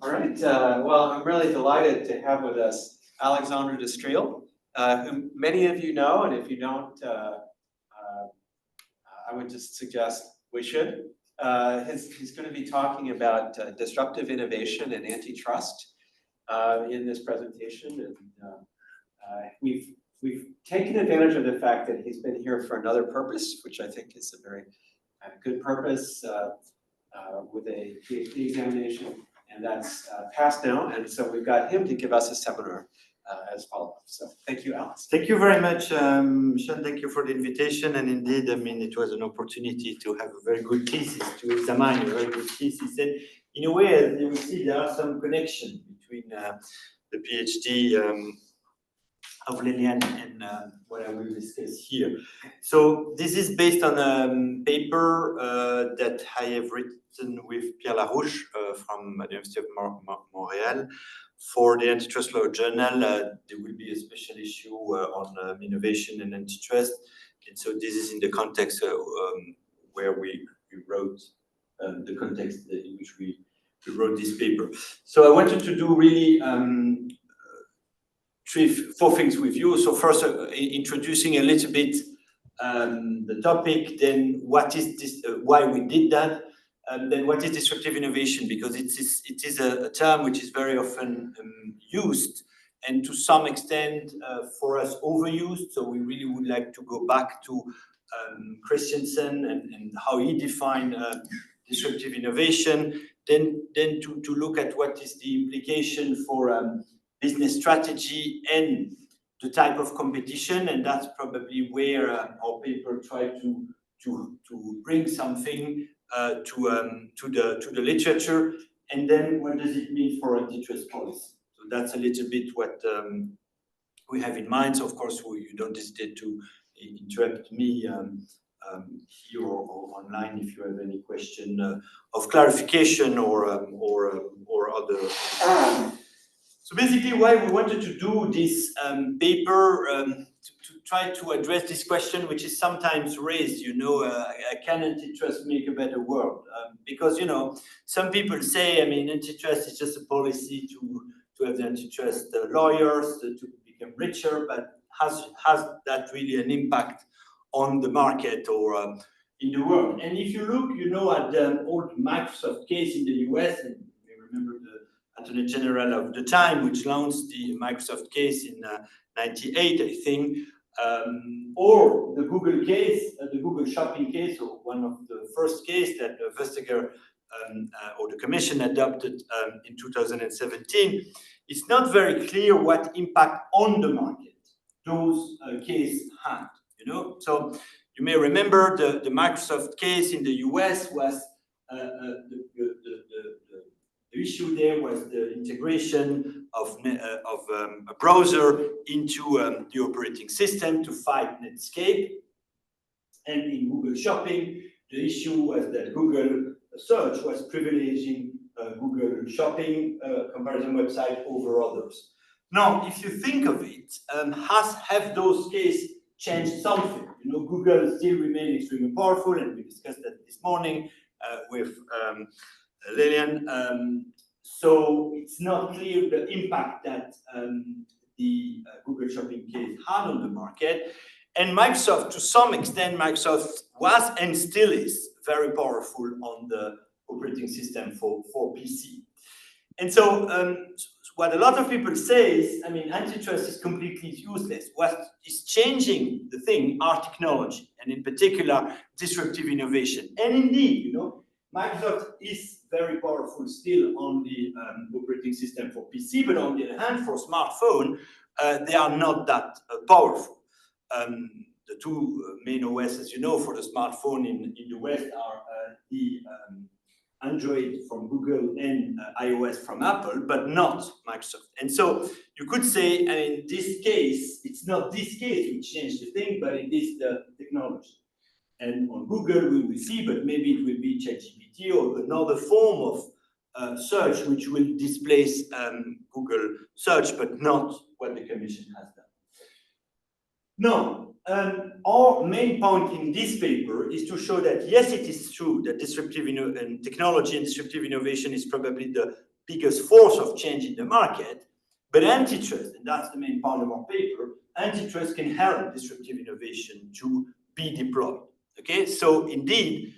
All right. Well, I'm really delighted to have with us Alexandre de Streel, whom many of you know, and if you don't, I would just suggest we should. He's going to be talking about disruptive innovation and antitrust in this presentation, and we've taken advantage of the fact that he's been here for another purpose, which I think is a very good purpose with a PhD examination. And that's passed now, and so we've got him to give us a seminar as follow-up. So thank you, Alex. Thank you very much, Sean. Thank you for the invitation. And indeed, I mean, it was an opportunity to have a very good thesis, to examine a very good thesis. And in a way, as you will see, there are some connections between the PhD of Lilian and what I will discuss here. So this is based on a paper that I have written with Pierre Larouche from the University of Montreal for the Antitrust Law Journal. There will be a special issue on innovation and antitrust. And so this is in the context where we wrote the context in which we wrote this paper. So I wanted to do really four things with you. So first, introducing a little bit the topic, then what is this, why we did that, and then what is disruptive innovation, because it is a term which is very often used and to some extent for us overused. So we really would like to go back to Christensen and how he defined disruptive innovation, then to look at what is the implication for business strategy and the type of competition, and that's probably where our paper tried to bring something to the literature, and then what does it mean for antitrust policy? So that's a little bit what we have in mind. So of course, you don't hesitate to interrupt me here or online if you have any question of clarification or other. So basically, why we wanted to do this paper to try to address this question, which is sometimes raised, can antitrust make a better world? Because, some people say, I mean, antitrust is just a policy to have the antitrust lawyers to become richer, but has that really an impact on the market or in the world? And if you look, at the old Microsoft case in the US, and you remember the Attorney General of the time, which launched the Microsoft case in 98, I think, or the Google case, the Google shopping case, or one of the first case that Vestager or the Commission adopted in 2017, it's not very clear what impact on the market those cases had. So you may remember the Microsoft case in the US was the issue there was the integration of a browser into the operating system to fight Netscape. And in Google Shopping, the issue was that Google Search was privileging Google Shopping comparison website over others. Now, if you think of it, have those cases changed something? Google still remains extremely powerful, and we discussed that this morning with Lilian. So it's not clear the impact that the Google Shopping case had on the market. And Microsoft, to some extent, Microsoft was and still is very powerful on the operating system for PC. And so what a lot of people say is, I mean, antitrust is completely useless. What is changing the thing are technology, and in particular, disruptive innovation. And indeed, Microsoft is very powerful still on the operating system for PC, but on the other hand, for smartphone, they are not that powerful. The two main OS, as you know, for the smartphone in the West are the Android from Google and iOS from Apple, but not Microsoft. And so you could say, in this case, it's not this case which changed the thing, but it is the technology. And on Google, we will see, but maybe it will be ChatGPT or another form of search which will displace Google search, but not what the Commission has done. Now, our main point in this paper is to show that, yes, it is true that disruptive technology and disruptive innovation is probably the biggest force of change in the market. But antitrust, and that's the main part of our paper, antitrust can help disruptive innovation to be deployed. Okay, so indeed,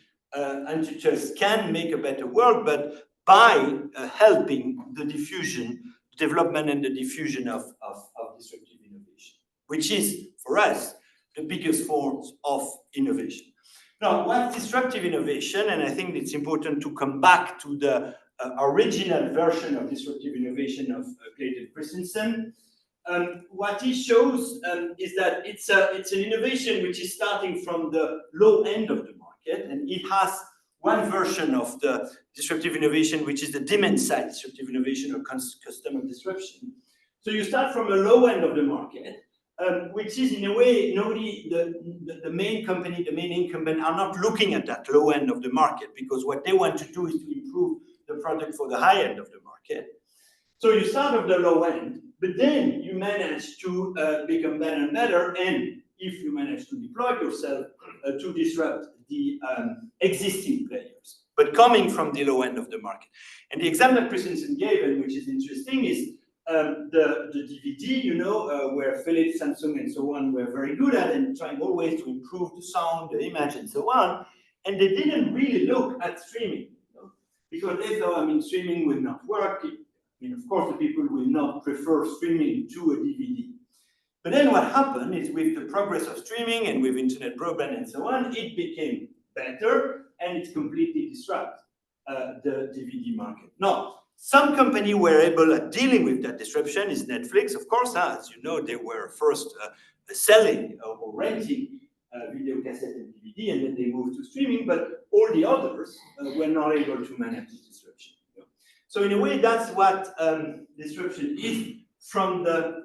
antitrust can make a better world, but by helping the diffusion, development and the diffusion of disruptive innovation, which is, for us, the biggest form of innovation. Now, what's disruptive innovation? And I think it's important to come back to the original version of disruptive innovation of Clayton Christensen. What he shows is that it's an innovation which is starting from the low end of the market, and it has one version of the disruptive innovation, which is the demand-side disruptive innovation or customer disruption. So you start from a low end of the market, which is in a way, nobody, the main company, the main incumbent are not looking at that low end of the market, because what they want to do is to improve the product for the high end of the market. So you start at the low end, but then you manage to become better and better, and if you manage to deploy yourself to disrupt the existing players, but coming from the low end of the market. And the example Christensen gave, and which is interesting, is the DVD, you know, where Philips, Samsung, and so on were very good at and trying always to improve the sound, the image, and so on. And they didn't really look at streaming, you know, because they thought, I mean, streaming will not work. I mean, of course, the people will not prefer streaming to a DVD. But then what happened is with the progress of streaming and with internet broadband and so on, it became better and it completely disrupted the DVD market. Now, some companies were able at dealing with that disruption is Netflix, of course. As you know, they were first selling or renting video cassette and DVD, and then they moved to streaming, but all the others were not able to manage this disruption. So in a way, that's what disruption is from the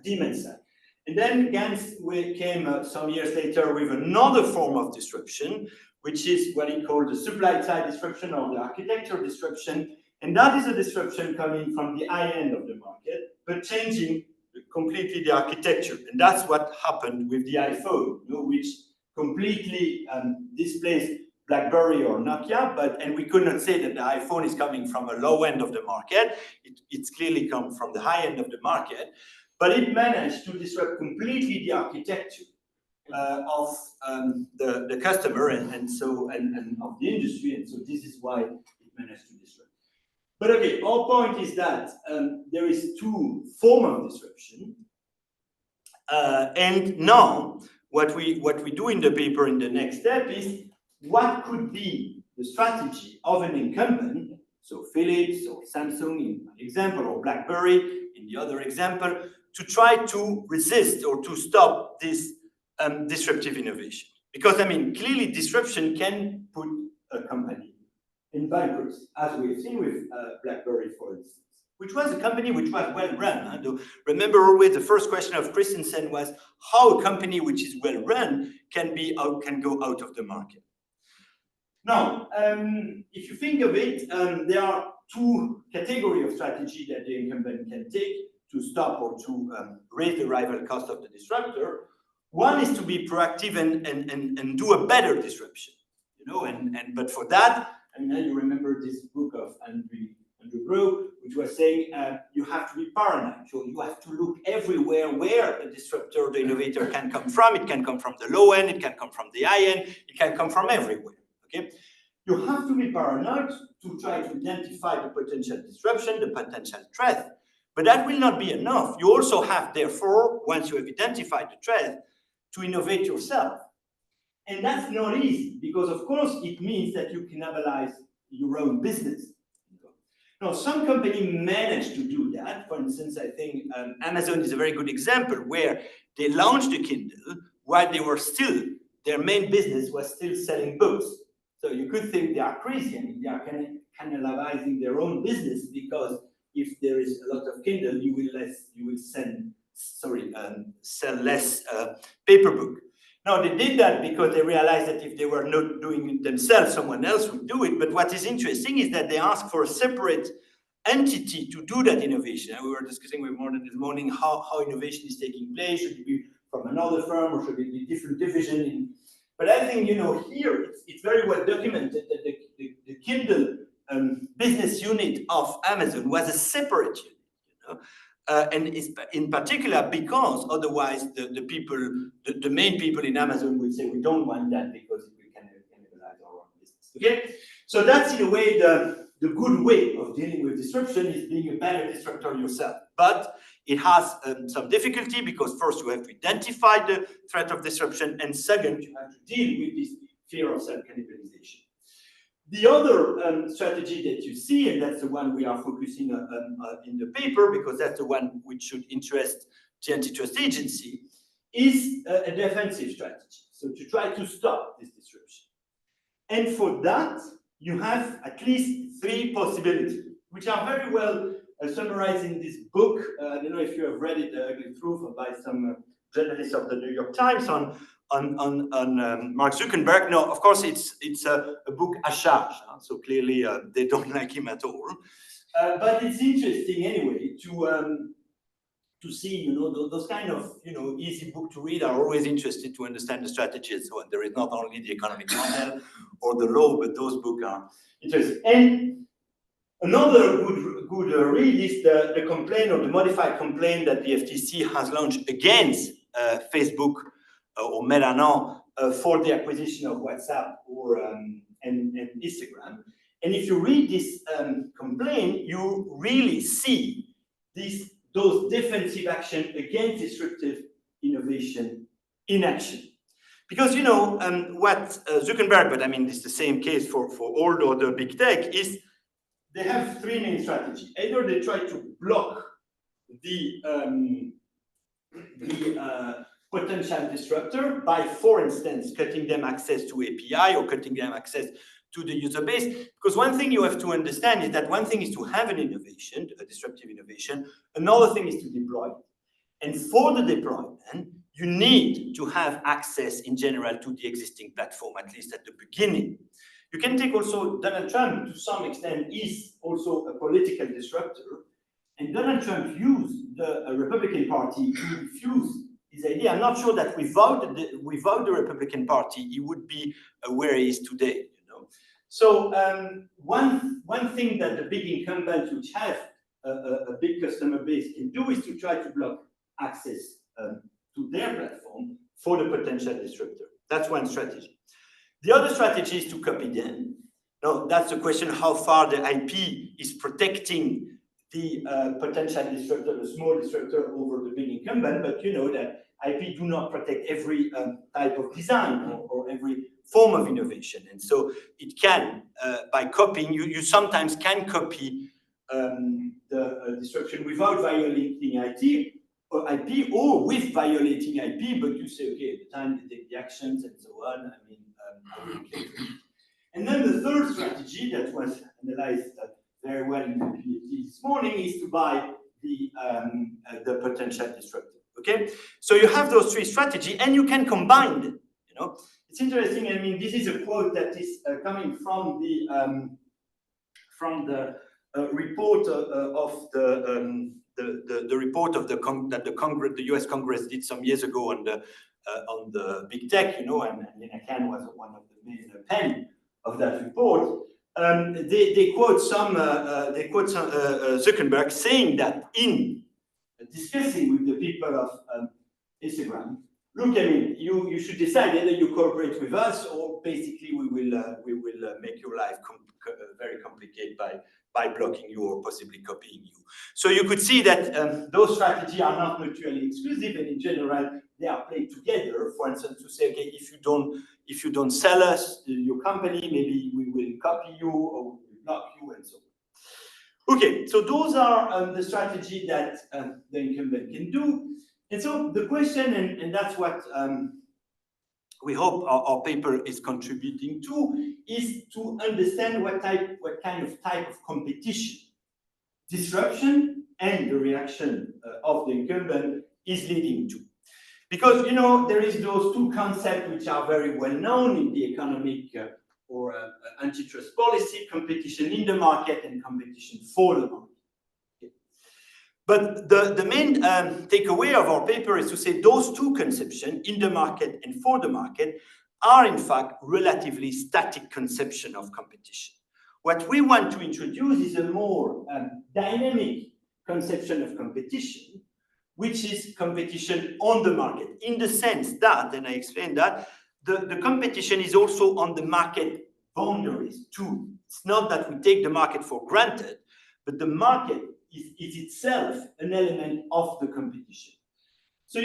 demand side. And then Gans came some years later with another form of disruption, which is what he called the supply side disruption or the architecture disruption. And that is a disruption coming from the high end of the market, but changing completely the architecture. And that's what happened with the iPhone, you know, which completely displaced BlackBerry or Nokia, and we could not say that the iPhone is coming from a low end of the market. It's clearly come from the high end of the market, but it managed to disrupt completely the architecture of the customer and of the industry, and so this is why it managed to disrupt. But okay, our point is that there is two forms of disruption, and now what we do in the paper in the next step is what could be the strategy of an incumbent, so Philips or Samsung in my example, or BlackBerry in the other example, to try to resist or to stop this disruptive innovation. Because, I mean, clearly disruption can put a company in bankruptcy, as we've seen with BlackBerry, for instance, which was a company which was well run. Remember always the first question of Christensen was how a company which is well run can go out of the market. Now, if you think of it, there are two categories of strategy that the incumbent can take to stop or to raise the rival cost of the disruptor. One is to be proactive and do a better disruption, you know, but for that, I mean, you remember this book of Andrew Grove, which was saying you have to be paranoid. So you have to look everywhere where the disruptor, the innovator can come from. It can come from the low end, it can come from the high end, it can come from everywhere. Okay, you have to be paranoid to try to identify the potential disruption, the potential threat. But that will not be enough. You also have, therefore, once you have identified the threat, to innovate yourself. And that's not easy, because of course it means that you cannibalize your own business. Now, some companies manage to do that. For instance, I think Amazon is a very good example where they launched the Kindle while they were still, their main business was still selling books. So you could think they are crazy. I mean, they are cannibalizing their own business, because if there is a lot of Kindle, you will sell less paper book. Now, they did that because they realized that if they were not doing it themselves, someone else would do it. But what is interesting is that they asked for a separate entity to do that innovation. And we were discussing with Morten this morning how innovation is taking place. Should it be from another firm or should it be a different division? But I think, you know, here it's very well documented that the Kindle business unit of Amazon was a separate unit, you know? And it's in particular because otherwise the main people in Amazon would say we don't want that because it will cannibalize our own business. Okay, so that's in a way the good way of dealing with disruption is being a better disruptor yourself. But it has some difficulty because first you have to identify the threat of disruption, and second you have to deal with this fear of self-cannibalization. The other strategy that you see, and that's the one we are focusing on in the paper, because that's the one which should interest the antitrust agency, is a defensive strategy. So to try to stop this disruption. And for that, you have at least three possibilities, which are very well summarized in this book. I don't know if you have read it, Ugly Truth, by some journalists of the New York Times on Mark Zuckerberg. No, of course, it's a book à charge, so clearly they don't like him at all. But it's interesting anyway to see, you know, those kind of, you know, easy book to read are always interested to understand the strategy and so on. There is not only the economic model or the law, but those books are interesting. And another good read is the complaint or the modified complaint that the FTC has launched against Facebook or Meta now for the acquisition of WhatsApp or and Instagram. And if you read this complaint, you really see those defensive action against disruptive innovation in action. Because, you know, what Zuckerberg, but I mean, it's the same case for all the other big tech, is they have three main strategies. Either they try to block the potential disruptor by, for instance, cutting them access to API or cutting them access to the user base. Because one thing you have to understand is that one thing is to have an innovation, a disruptive innovation. Another thing is to deploy it. And for the deployment, you need to have access in general to the existing platform, at least at the beginning. You can take also Donald Trump, to some extent, is also a political disruptor. And Donald Trump used the Republican Party to refuse his idea. I'm not sure that without the Republican Party, he would be where he is today. You know? So one thing that the big incumbents, which have a big customer base, can do is to try to block access to their platform for the potential disruptor. That's one strategy. The other strategy is to copy them. Now, that's the question how far the IP is protecting the potential disruptor, the small disruptor over the big incumbent, but you know that IP do not protect every type of design or every form of innovation. And so it can, by copying, you sometimes can copy the disruption without violating IP or with violating IP, but you say, okay, at the time they take the actions and so on, I mean, and then the third strategy that was analyzed very well in the PhD this morning is to buy the potential disruptor. Okay, so you have those three strategies, and you can combine them. You know, it's interesting. I mean, this is a quote that is coming from the report of the report of that the Congress, the U.S. Congress did some years ago on the big tech. You know, and Lena Khan was one of the main pen of that report. They quote Zuckerberg saying that in discussing with the people of Instagram, look, I mean, you should decide whether you cooperate with us or basically we will make your life very complicated by blocking you or possibly copying you. So you could see that those strategies are not mutually exclusive, and in general they are played together. For instance, to say, okay, if you don't sell us your company, maybe we will copy you or we will block you and so on. Okay, so those are the strategy that the incumbent can do. And so the question, and that's what we hope our paper is contributing to, is to understand what kind of type of competition, disruption, and the reaction of the incumbent is leading to. Because, you know, there is those two concepts which are very well known in the economic or antitrust policy: competition in the market and competition for the market. Okay. But the main takeaway of our paper is to say those two conceptions, in the market and for the market, are in fact relatively static conception of competition. What we want to introduce is a more dynamic conception of competition, which is competition on the market, in the sense that, and I explained that, the competition is also on the market boundaries too. It's not that we take the market for granted, but the market is itself an element of the competition. So,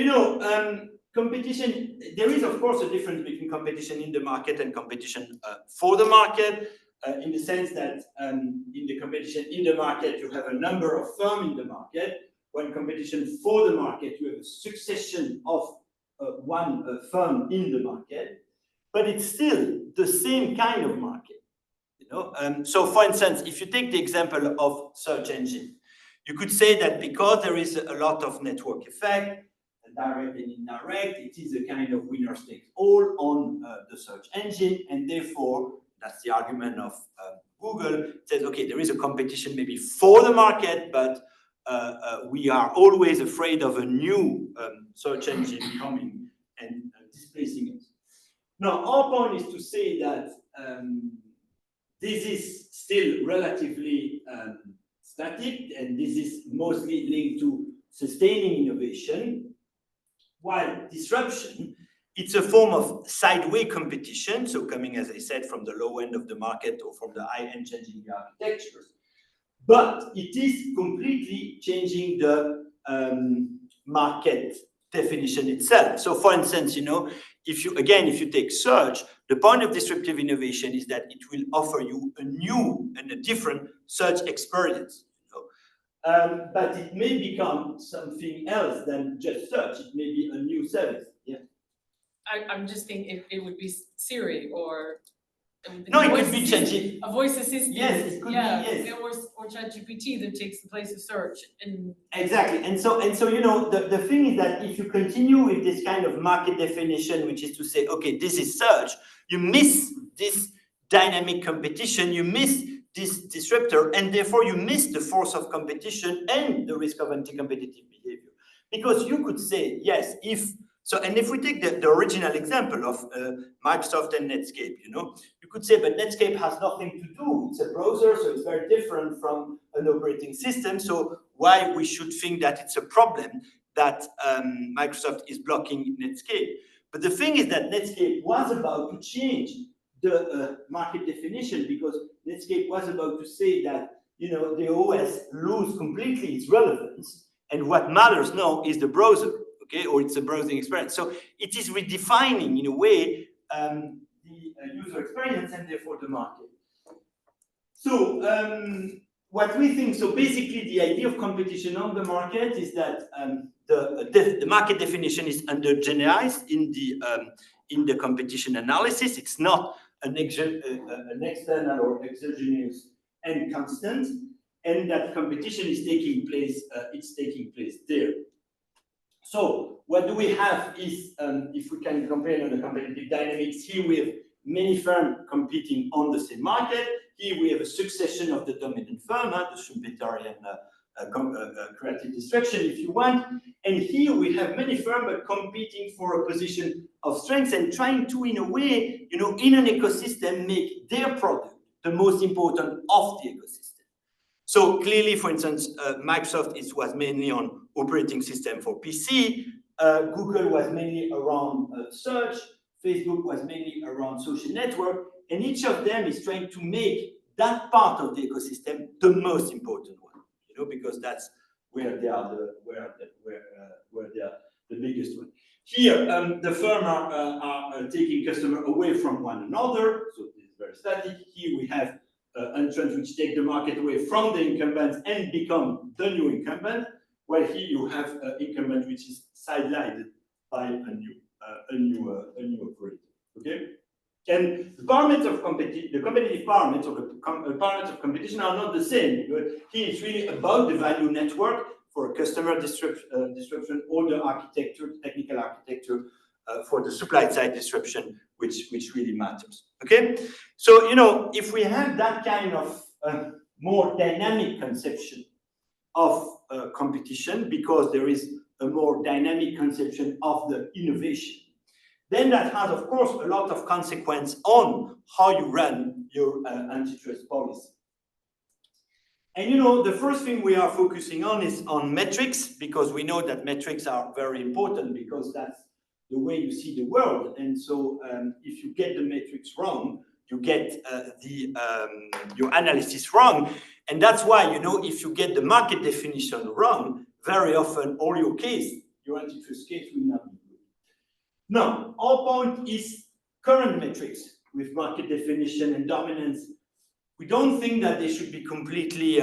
competition, there is of course a difference between competition in the market and competition for the market, in the sense that in the competition in the market, you have a number of firms in the market. When competition for the market, you have a succession of one firm in the market, but it's still the same kind of market. So for instance, if you take the example of search engine, you could say that because there is a lot of network effect, direct and indirect, it is a kind of winner takes all on the search engine, and therefore that's the argument of Google. It says, okay, there is a competition maybe for the market, but we are always afraid of a new search engine coming and displacing us. Now, our point is to say that this is still relatively static, and this is mostly linked to sustaining innovation, while disruption, it's a form of sideways competition, so coming, as I said, from the low end of the market or from the high end, changing the architectures. But it is completely changing the market definition itself. So for instance, if you take search, the point of disruptive innovation is that it will offer you a new and a different search experience. But it may become something else than just search. It may be a new service. Yeah. I'm just thinking it would be Siri or no, it could be ChatGPT. A voice assistant. Yes, it could be. Yes. Or ChatGPT that takes the place of search. And exactly. And so the thing is that if you continue with this kind of market definition, which is to say, okay, this is search, you miss this dynamic competition, you miss this disruptor, and therefore you miss the force of competition and the risk of anti-competitive behavior. Because you could say, yes, if we take the original example of Microsoft and Netscape, you could say, but Netscape has nothing to do. It's a browser, so it's very different from an operating system. So why we should think that it's a problem that Microsoft is blocking Netscape? But the thing is that Netscape was about to change the market definition, because Netscape was about to say that the OS lose completely its relevance, and what matters now is the browser. Okay, or it's a browsing experience. So it is redefining, in a way, the user experience and therefore the market. So what we think, so basically the idea of competition on the market is that the market definition is endogenized in the competition analysis. It's not an external or exogenous and constant, and that competition is taking place. It's taking place there. So what do we have is, if we can compare the competitive dynamics, here we have many firms competing on the same market. Here we have a succession of the dominant firm, the Schumpeterian creative destruction, if you want. And here we have many firms competing for a position of strength and trying to, in a way, in an ecosystem, make their product the most important of the ecosystem. So clearly, for instance, Microsoft was mainly on operating system for PC. Google was mainly around search. Facebook was mainly around social network. And each of them is trying to make that part of the ecosystem the most important one, because that's where they are the biggest one. Here, the firms are taking customers away from one another, so this is very static. Here we have entrants which take the market away from the incumbents and become the new incumbent, while here you have incumbent which is sidelined by a new operator. Okay, and the parameters of the competitive parameters or the parameters of competition are not the same. Here it's really about the value network for customer disruption, or the architecture, technical architecture for the supply side disruption, which really matters. Okay, so if we have that kind of more dynamic conception of competition, because there is a more dynamic conception of the innovation, then that has, of course, a lot of consequence on how you run your antitrust policy. And the first thing we are focusing on is on metrics, because we know that metrics are very important, because that's the way you see the world. And so if you get the metrics wrong, you get your analysis wrong. And that's why, if you get the market definition wrong, very often all your antitrust case will not be good. Now, our point is current metrics with market definition and dominance. We don't think that they should be completely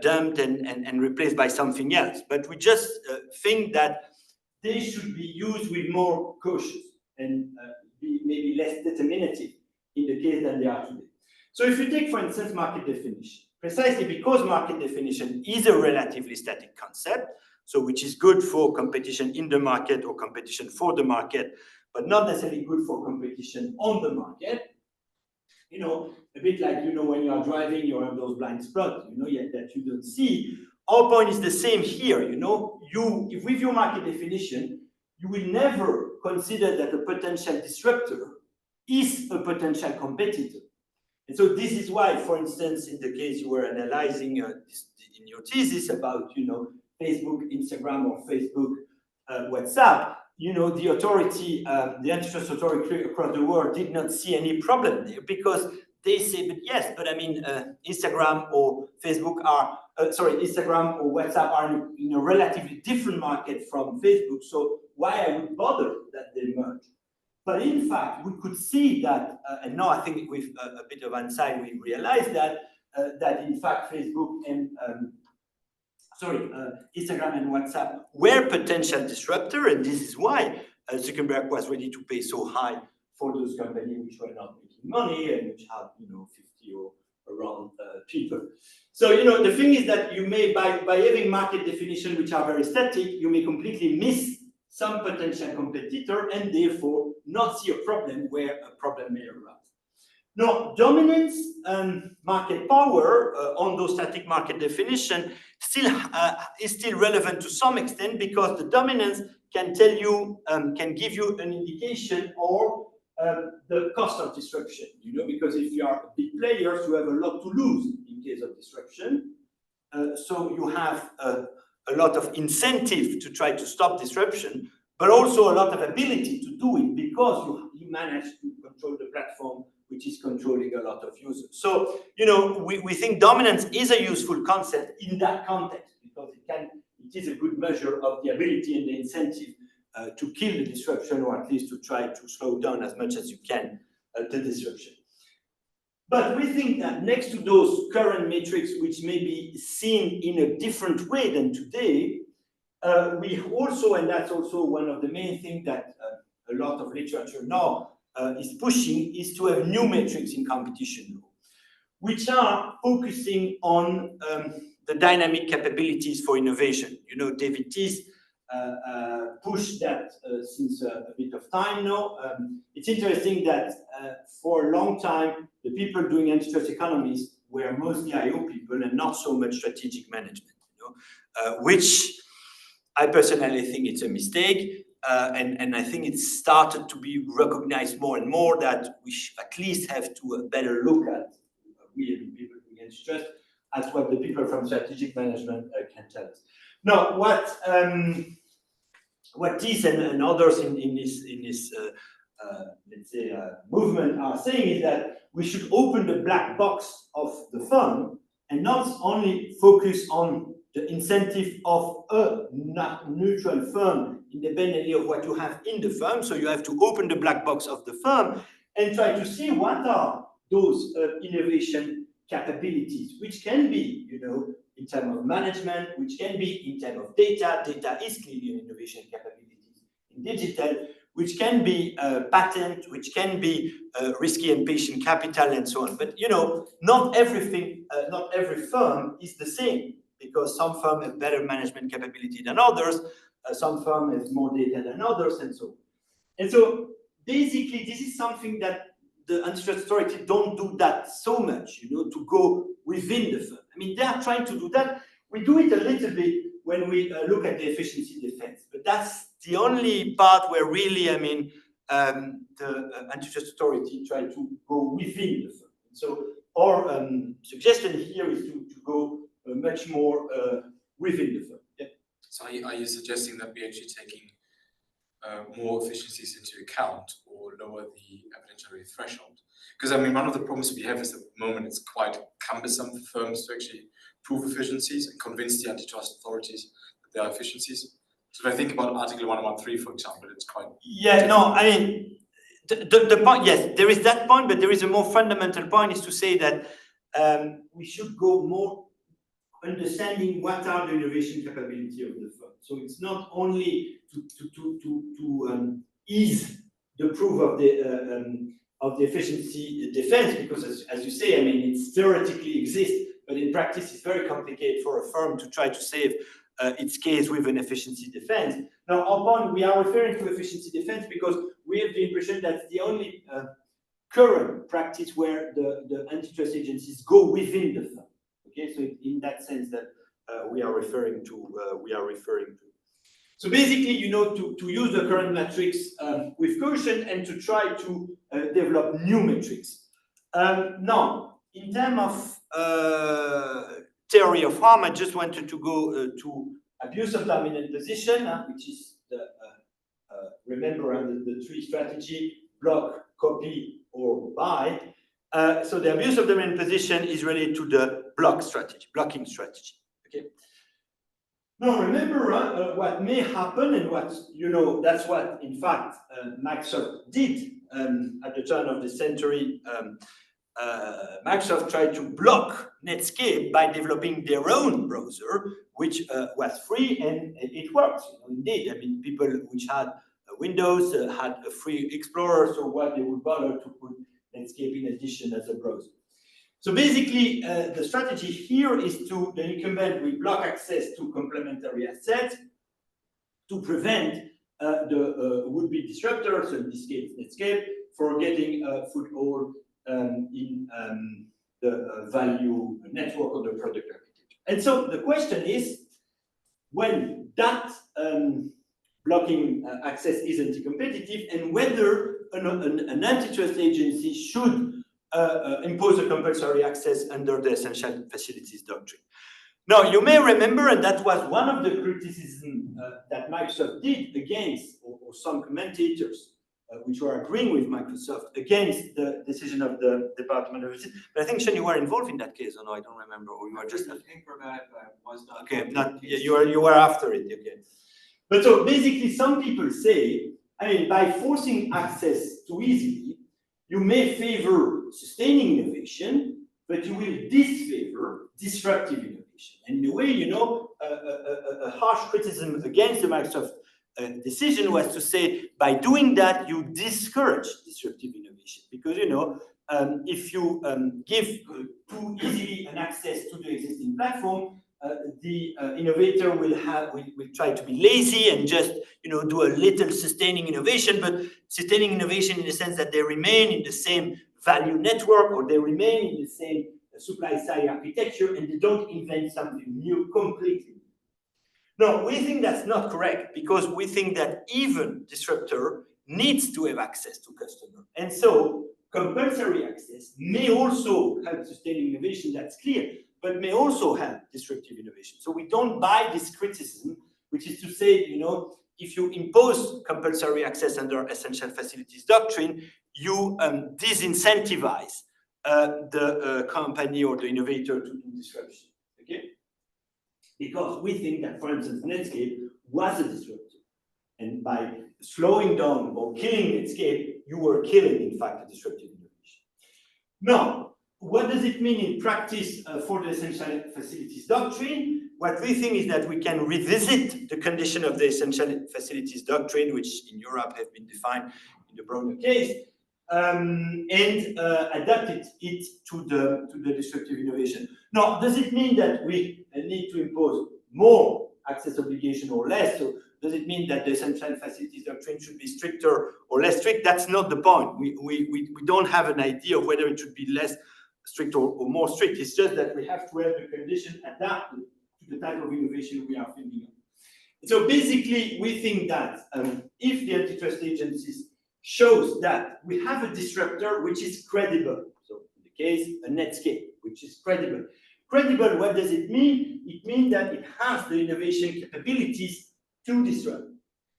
dumped and replaced by something else, but we just think that they should be used with more caution and be maybe less determinative in the case than they are today. So if you take, for instance, market definition, precisely because market definition is a relatively static concept, so which is good for competition in the market or competition for the market, but not necessarily good for competition on the market. A bit like, when you are driving, you have those blind spots, that you don't see. Our point is the same here, if with your market definition, you will never consider that a potential disruptor is a potential competitor. And so this is why, for instance, in the case you were analyzing in your thesis about, Facebook, Instagram, or Facebook, WhatsApp, the authority, the antitrust authority across the world did not see any problem there, because they say, but yes, but I mean, Instagram or Facebook are, Instagram or WhatsApp are in a relatively different market from Facebook, so why I would bother that they merge? But in fact, we could see that, and now I think with a bit of hindsight, we realized that in fact Facebook and Instagram and WhatsApp were potential disruptor, and this is why Zuckerberg was ready to pay so high for those companies which were not making money and which had 50 or around people. So the thing is that you may, by having market definition which are very static, you may completely miss some potential competitor and therefore not see a problem where a problem may arise. Now, dominance and market power on those static market definition is still relevant to some extent, because the dominance can tell you, can give you an indication or the cost of disruption, because if you are big players, you have a lot to lose in case of disruption. So you have a lot of incentive to try to stop disruption, but also a lot of ability to do it, because you manage to control the platform, which is controlling a lot of users. So, we think dominance is a useful concept in that context, because it is a good measure of the ability and the incentive to kill the disruption, or at least to try to slow down as much as you can the disruption. But we think that next to those current metrics, which may be seen in a different way than today, we also, and that's also one of the main things that a lot of literature now is pushing, is to have new metrics in competition law, which are focusing on the dynamic capabilities for innovation. David Teese pushed that since a bit of time now. It's interesting that for a long time, the people doing antitrust economists were mostly IO people and not so much strategic management, which I personally think it's a mistake. And I think it's started to be recognized more and more that we at least have to better look at, we the people doing antitrust, at what the people from strategic management can tell us. Now, what Teese and others in this let's say movement are saying is that we should open the black box of the firm and not only focus on the incentive of a neutral firm independently of what you have in the firm. So you have to open the black box of the firm and try to see what are those innovation capabilities, which can be, in terms of management, which can be in terms of data. Data is clearly an innovation capability in digital, which can be patent, which can be risky and patient capital, and so on. But not everything, not every firm is the same, because some firms have better management capability than others, some firms have more data than others, and so on. And so basically, this is something that the antitrust authority don't do that so much, to go within the firm. I mean, they are trying to do that. We do it a little bit when we look at the efficiency defense, but that's the only part where really, the antitrust authority try to go within the firm. So our suggestion here is to go much more within the firm. Yeah. So are you suggesting that we're actually taking more efficiencies into account or lower the evidentiary threshold? Because I mean, one of the problems we have is at the moment it's quite cumbersome for firms to actually prove efficiencies and convince the antitrust authorities that there are efficiencies. So if I think about Article 113, for example, it's quite difficult. No, I mean, the point, yes, there is that point, but there is a more fundamental point, is to say that we should go more understanding what are the innovation capability of the firm. So it's not only to ease the proof of the efficiency defense, because as you say, I mean, it theoretically exists, but in practice it's very complicated for a firm to try to save its case with an efficiency defense. Now, upon we are referring to efficiency defense because we have the impression that's the only current practice where the antitrust agencies go within the firm. Okay, so in that sense that we are referring to. So basically, you know, to use the current metrics with caution and to try to develop new metrics. Now, in terms of theory of harm, I just wanted to go to abuse of dominant position, which is the remember under the three strategy: block, copy, or buy. So the abuse of dominant position is related to the blocking strategy. Okay. Now remember what may happen, and what, you know, that's what in fact Microsoft did at the turn of the century. Microsoft tried to block Netscape by developing their own browser, which was free, and it works. You know, indeed, I mean, people which had Windows had a free Explorer, so what they would bother to put Netscape in addition as a browser. So basically, the strategy here is to the incumbent will block access to complementary assets to prevent the would-be disruptors, so in this case Netscape, for getting a foothold in the value network of the product architecture. And so the question is, when that blocking access is anti-competitive, and whether an antitrust agency should impose a compulsory access under the essential facilities doctrine. Now, you may remember, and that was one of the criticisms that Microsoft did against, or some commentators which were agreeing with Microsoft against the decision of the Department of Justice. But I think, Sean, you were involved in that case, or no? I don't remember. Or you were just a paper about it, but I was not. Okay, not you were after it. Okay. But so basically, some people say, I mean, by forcing access too easily, you may favor sustaining innovation, but you will disfavor disruptive innovation. And in a way, you know, a harsh criticism against the Microsoft decision was to say, by doing that, you discourage disruptive innovation. Because, you know, if you give too easily an access to the existing platform, the innovator will try to be lazy and just, you know, do a little sustaining innovation, but sustaining innovation in the sense that they remain in the same value network, or they remain in the same supply side architecture, and they don't invent something new completely. No, we think that's not correct, because we think that even disruptor needs to have access to customer. And so compulsory access may also help sustaining innovation, that's clear, but may also help disruptive innovation. So we don't buy this criticism, which is to say, you know, if you impose compulsory access under essential facilities doctrine, you disincentivize the company or the innovator to do disruption. Okay? Because we think that, for instance, Netscape was a disruptor. And by slowing down or killing Netscape, you were killing, in fact, a disruptive innovation. Now, what does it mean in practice for the essential facilities doctrine? What we think is that we can revisit the condition of the essential facilities doctrine, which in Europe have been defined in the Browner case, and adapt it to the disruptive innovation. Now, does it mean that we need to impose more access obligation or less? So does it mean that the essential facilities doctrine should be stricter or less strict? That's not the point. We don't have an idea of whether it should be less strict or more strict. It's just that we have to have the condition adapted to the type of innovation we are thinking of. So basically, we think that if the antitrust agencies shows that we have a disruptor which is credible, so in the case, a Netscape, which is credible. Credible, what does it mean? It means that it has the innovation capabilities to disrupt.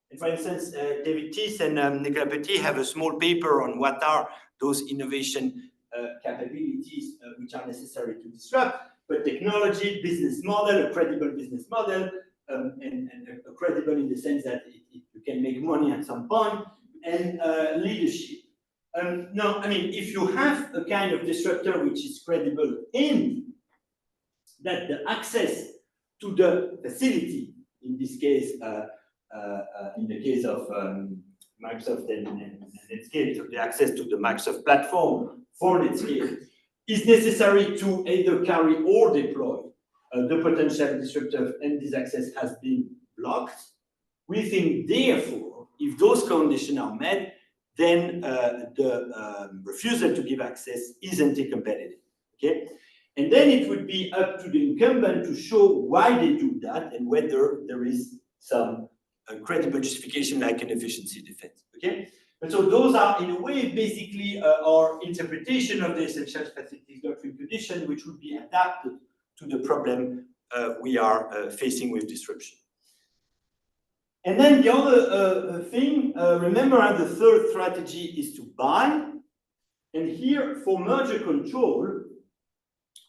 And for instance, David Thies and Nicolas Petit have a small paper on what are those innovation capabilities which are necessary to disrupt. But technology, business model, a credible business model, and a credible in the sense that you can make money at some point, and leadership. No, I mean, if you have a kind of disruptor which is credible in that the access to the facility, in this case, in the case of Microsoft and Netscape, so the access to the Microsoft platform for Netscape is necessary to either carry or deploy the potential disruptor, and this access has been blocked. We think, therefore, if those conditions are met, then the refusal to give access is anti-competitive. Okay? And then it would be up to the incumbent to show why they do that and whether there is some credible justification like an efficiency defense. Okay? And so those are, in a way, basically our interpretation of the essential facilities doctrine condition, which would be adapted to the problem we are facing with disruption. And then the other thing, remember the third strategy is to buy. And here, for merger control,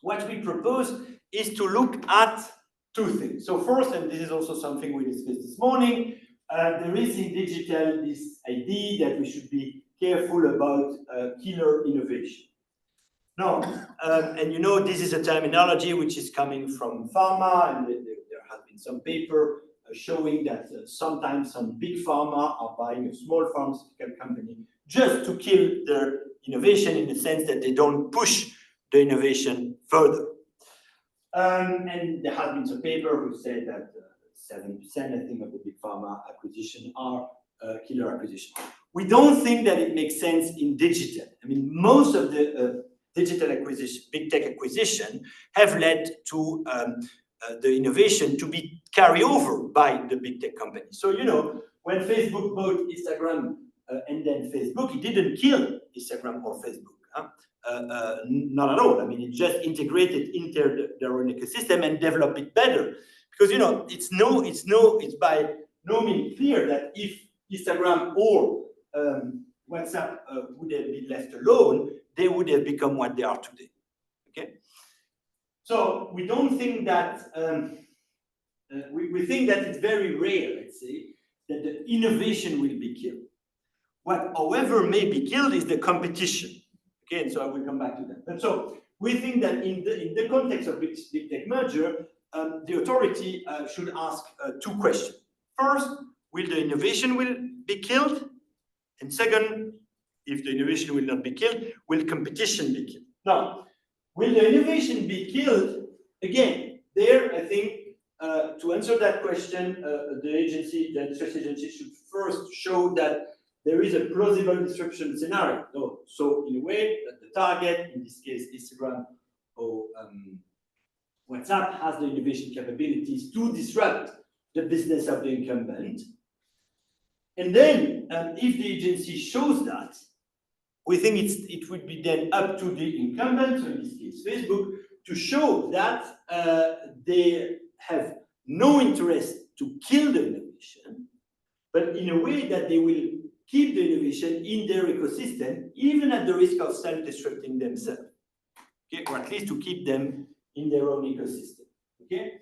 what we propose is to look at two things. So first, and this is also something we discussed this morning, there is in digital this idea that we should be careful about killer innovation. Now, and you know, this is a terminology which is coming from pharma, and there has been some paper showing that sometimes some big pharma are buying a small pharmaceutical company just to kill their innovation, in the sense that they don't push the innovation further. And there has been some paper who said that 7%, I think, of the big pharma acquisition are killer acquisition. We don't think that it makes sense in digital. I mean, most of the digital acquisition, big tech acquisition, have led to the innovation to be carried over by the big tech company. So, you know, when Facebook bought Instagram and then Facebook, it didn't kill Instagram or Facebook. Not at all. I mean, it just integrated into their own ecosystem and developed it better. Because, you know, it's by no means clear that if Instagram or WhatsApp would have been left alone, they would have become what they are today. Okay? So we don't think that, we think that it's very rare, let's say, that the innovation will be killed. What, however, may be killed is the competition. Okay, and so I will come back to that. But so we think that in the context of big tech merger, the authority should ask two questions. First, will the innovation be killed? And second, if the innovation will not be killed, will competition be killed? Now, will the innovation be killed? Again, there, I think, to answer that question, the antitrust agency should first show that there is a plausible disruption scenario. So in a way, that the target, in this case, Instagram or WhatsApp, has the innovation capabilities to disrupt the business of the incumbent. And then, if the agency shows that, we think it would be then up to the incumbent, so in this case, Facebook, to show that they have no interest to kill the innovation, but in a way that they will keep the innovation in their ecosystem, even at the risk of self-disrupting themselves, okay? Or at least to keep them in their own ecosystem, okay?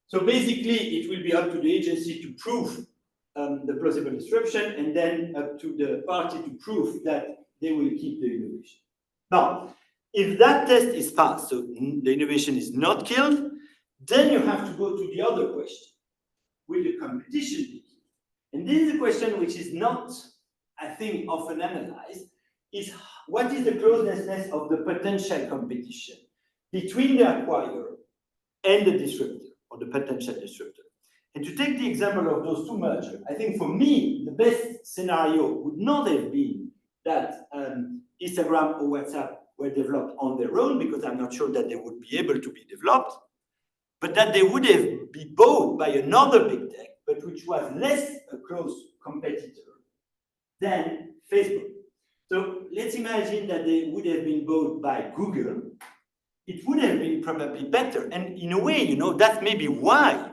So basically, it will be up to the agency to prove the plausible disruption, and then up to the party to prove that they will keep the innovation. Now, if that test is passed, so the innovation is not killed, then you have to go to the other question. Will the competition be killed? And this is a question which is not, I think, often analyzed, is what is the closeness of the potential competition between the acquirer and the disruptor, or the potential disruptor. And to take the example of those two mergers, I think for me, the best scenario would not have been that Instagram or WhatsApp were developed on their own, because I'm not sure that they would be able to be developed, but that they would have been bought by another big tech, but which was less a close competitor than Facebook. So let's imagine that they would have been bought by Google. It would have been probably better. And in a way, you know, that's maybe why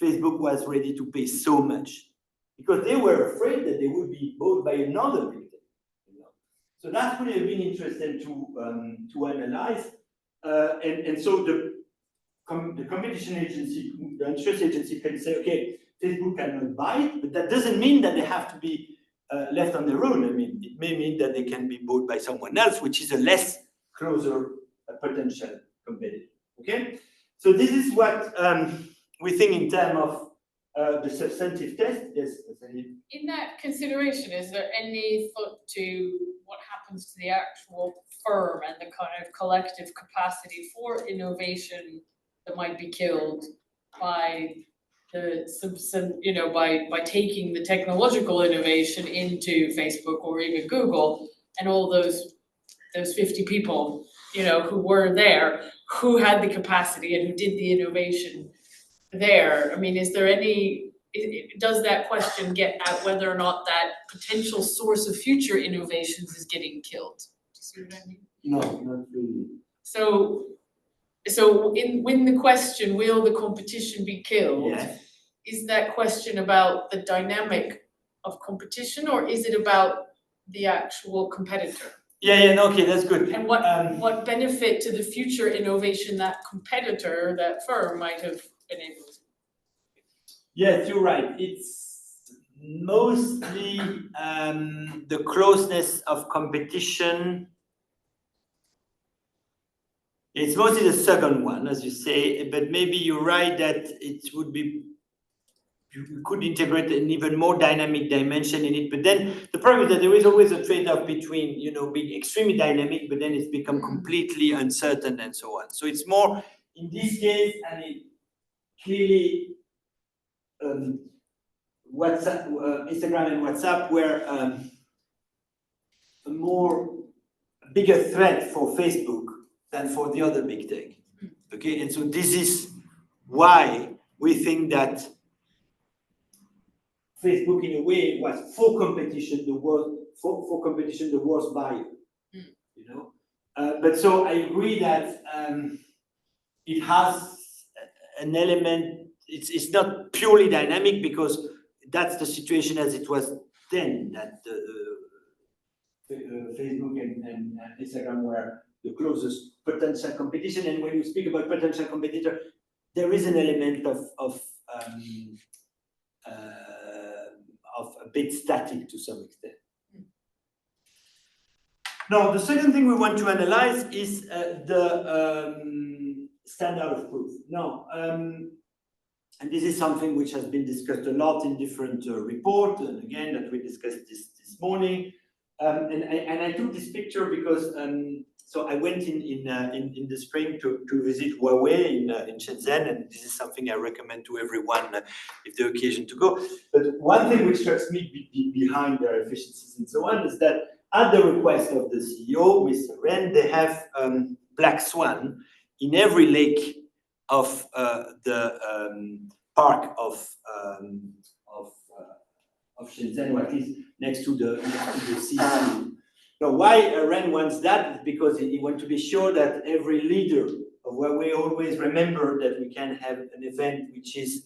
Facebook was ready to pay so much, because they were afraid that they would be bought by another big tech. You know? So that would have been interesting to analyze. And so the competition agency, the antitrust agency can say, okay, Facebook cannot buy it, but that doesn't mean that they have to be left on their own. I mean, it may mean that they can be bought by someone else, which is a less closer potential competitor. Okay, so this is what we think in terms of the substantive test. Yes. In that consideration, is there any thought to what happens to the actual firm and the kind of collective capacity for innovation that might be killed by by taking the technological innovation into Facebook or even Google, and all those 50 people, who were there, who had the capacity and who did the innovation there? I mean, does that question get at whether or not that potential source of future innovations is getting killed? Do you see what I mean? No, not really. So when the question, will the competition be killed? Yes. Is that question about the dynamic of competition, or is it about the actual competitor? Yeah, no, okay, that's good. And what benefit to the future innovation that competitor, that firm, might have been able to? Yes, you're right. It's mostly the closeness of competition. It's mostly the second one, as you say, but maybe you're right that it would be, you could integrate an even more dynamic dimension in it. But then the problem is that there is always a trade-off between, being extremely dynamic, but then it's become completely uncertain and so on. So it's more, in this case, and it clearly, WhatsApp, Instagram and WhatsApp were a bigger threat for Facebook than for the other big tech. Okay, and so this is why we think that Facebook, in a way, was for competition the worst buyer. But so I agree that it has an element. It's not purely dynamic, because that's the situation as it was then, that Facebook and Instagram were the closest potential competition. And when you speak about potential competitor, there is an element of a bit static to some extent. Now, the second thing we want to analyze is the standard of proof. Now, and this is something which has been discussed a lot in different reports, and again, that we discussed this morning. And I took this picture because so I went in the spring to visit Huawei in Shenzhen, and this is something I recommend to everyone if the occasion to go. But one thing which strikes me behind their efficiencies and so on is that at the request of the CEO, Mr. Ren, they have black swan in every lake of the park of Shenzhen, or at least next to the sea. Now, why Ren wants that is because he wants to be sure that every leader of Huawei always remember that we can have an event which is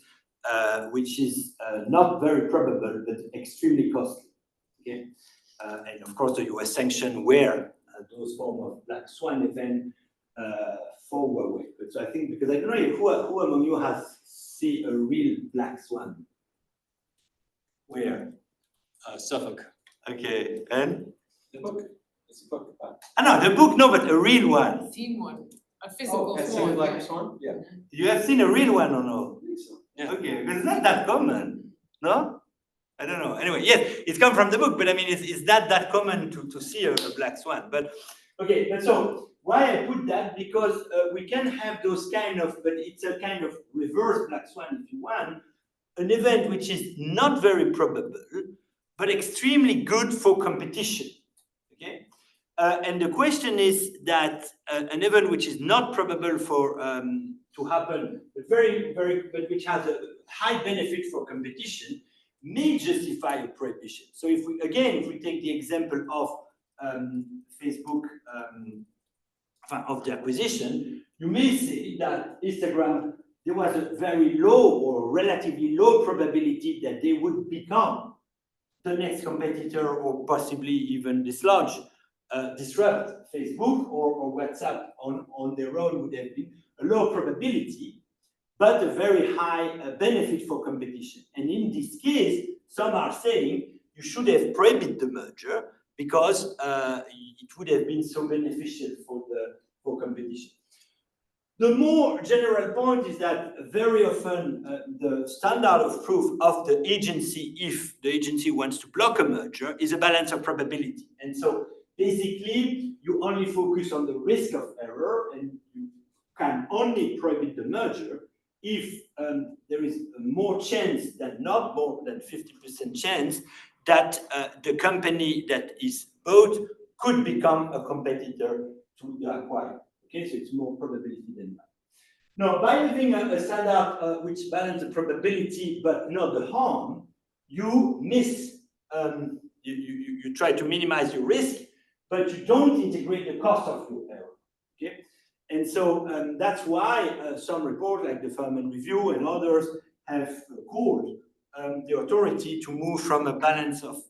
not very probable but extremely costly. Okay, and of course the US sanction were those form of black swan event for Huawei. But so I think, because I don't know who among you has seen a real black swan. Where? Suffolk. Okay, and? The book. It's a book about. No, the book, no, but a real one. I've seen one, a physical Has swan. seen like a swan? Yeah. You have seen a real one or no? I think so. Yeah. Okay, because it's not that common, no? I don't know. Anyway, yes, it's come from the book, but I mean, it's not that common to see a black swan. But okay, but so why I put that? Because we can have those kind of, but it's a kind of reverse black swan, if you want, an event which is not very probable, but extremely good for competition. Okay, and the question is that an event which is not probable for to happen, but which has a high benefit for competition, may justify a prohibition. So if we take the example of Facebook of the acquisition, you may say that Instagram, there was a very low or relatively low probability that they would become the next competitor or possibly even dislodge, disrupt Facebook or WhatsApp on their own would have been a low probability, but a very high benefit for competition. And in this case, some are saying you should have prohibited the merger because it would have been so beneficial for competition. The more general point is that very often the standard of proof of the agency, if the agency wants to block a merger, is a balance of probability. And so basically, you only focus on the risk of error, and you can only prohibit the merger if there is more chance than not, more than 50% chance that the company that is bought could become a competitor to the acquirer. Okay, so it's more probability than that. Now, by having a standard which balances the probability but not the harm, you miss, you try to minimize your risk, but you don't integrate the cost of your error. Okay, and so that's why some reports like the Furman Review and others have called the authority to move from a balance of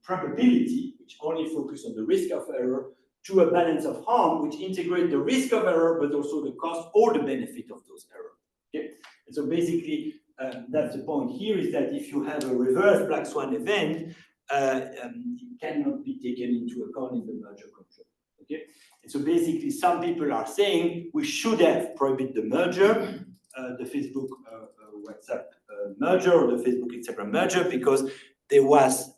probability, which only focuses on the risk of error, to a balance of harm, which integrates the risk of error, but also the cost or the benefit of those errors. Okay? And so basically, that's the point here, is that if you have a reverse black swan event, it cannot be taken into account in the merger control. Okay? And so basically, some people are saying we should have prohibited the merger, the Facebook WhatsApp merger or the Facebook Instagram merger, because there was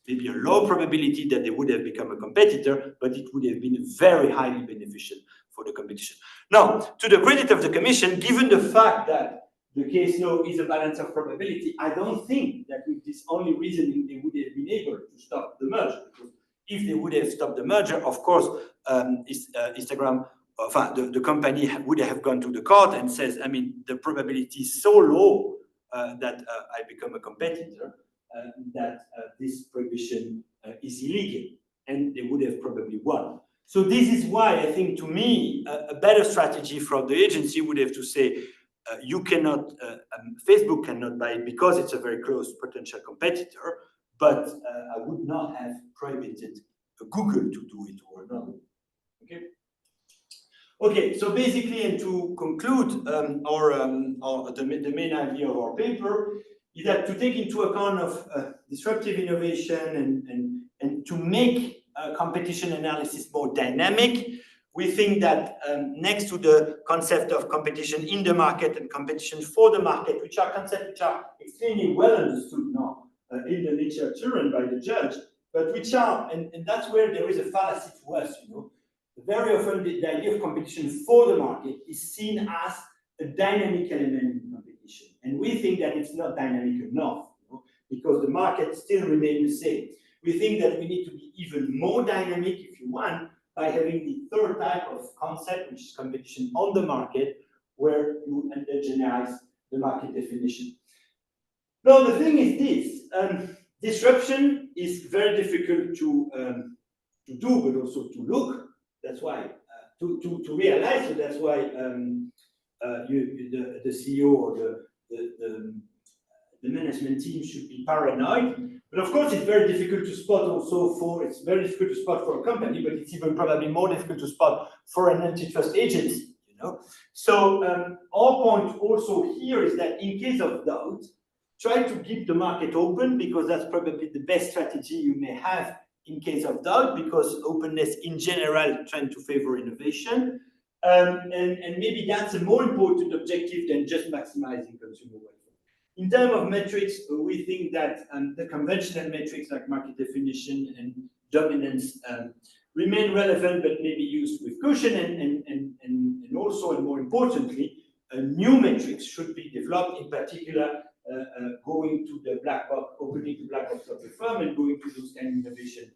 maybe a low probability that they would have become a competitor, but it would have been very highly beneficial for the competition. Now, to the credit of the Commission, given the fact that the case law is a balance of probability, I don't think that with this only reasoning they would have been able to stop the merger. Because if they would have stopped the merger, of course, Instagram, the company would have gone to the court and says, I mean, the probability is so low that I become a competitor, that this prohibition is illegal, and they would have probably won. So this is why I think, to me, a better strategy from the agency would have to say, you cannot, Facebook cannot buy it because it's a very close potential competitor, but I would not have prohibited Google to do it or another. Okay. Okay, so basically, and to conclude, the main idea of our paper is that to take into account of disruptive innovation and to make competition analysis more dynamic, we think that next to the concept of competition in the market and competition for the market, which are concepts which are extremely well understood now in the literature and by the judge, but which are, and that's where there is a fallacy to us, you know. Very often the idea of competition for the market is seen as a dynamic element in competition. And we think that it's not dynamic enough, you know, because the market still remains the same. We think that we need to be even more dynamic, if you want, by having the third type of concept, which is competition on the market, where you endogenize the market definition. Now, the thing is this, disruption is very difficult to do, but also to look. That's why, to realize, so that's why the CEO or the management team should be paranoid. But of course, it's very difficult to spot also it's very difficult to spot for a company, but it's even probably more difficult to spot for an antitrust agency, you know. So our point also here is that in case of doubt, try to keep the market open, because that's probably the best strategy you may have in case of doubt, because openness in general tends to favor innovation. And maybe that's a more important objective than just maximizing consumer welfare. In terms of metrics, we think that the conventional metrics like market definition and dominance remain relevant, but maybe used with caution, and also, and more importantly, new metrics should be developed, in particular going to the black box, opening the black box of the firm and going to those kind of innovation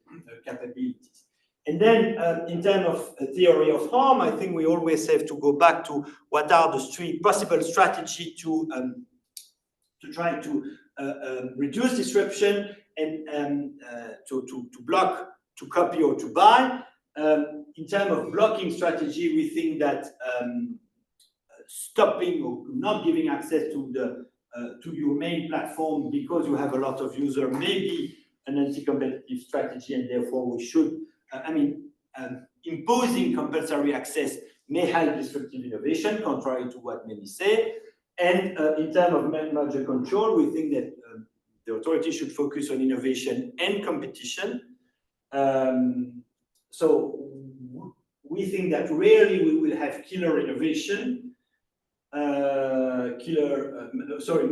capabilities. And then in terms of theory of harm, I think we always have to go back to what are the three possible strategies to try to reduce disruption and to to copy or to buy. In terms of blocking strategy, we think that stopping or not giving access to the to your main platform because you have a lot of users may be an anti-competitive strategy, and therefore we should, imposing compulsory access may help disruptive innovation, contrary to what many say. And in terms of merger control, we think that the authority should focus on innovation and competition. So we think that rarely we will have killer innovation,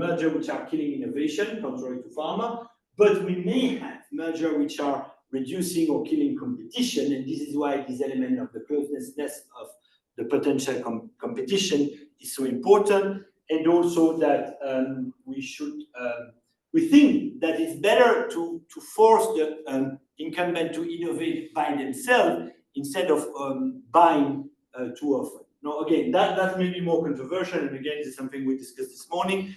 merger which are killing innovation, contrary to pharma, but we may have merger which are reducing or killing competition, and this is why this element of the closeness of the potential competition is so important, and also that we think that it's better to force the incumbent to innovate by themselves instead of buying too often. Now, again, that may be more controversial, and again, this is something we discussed this morning,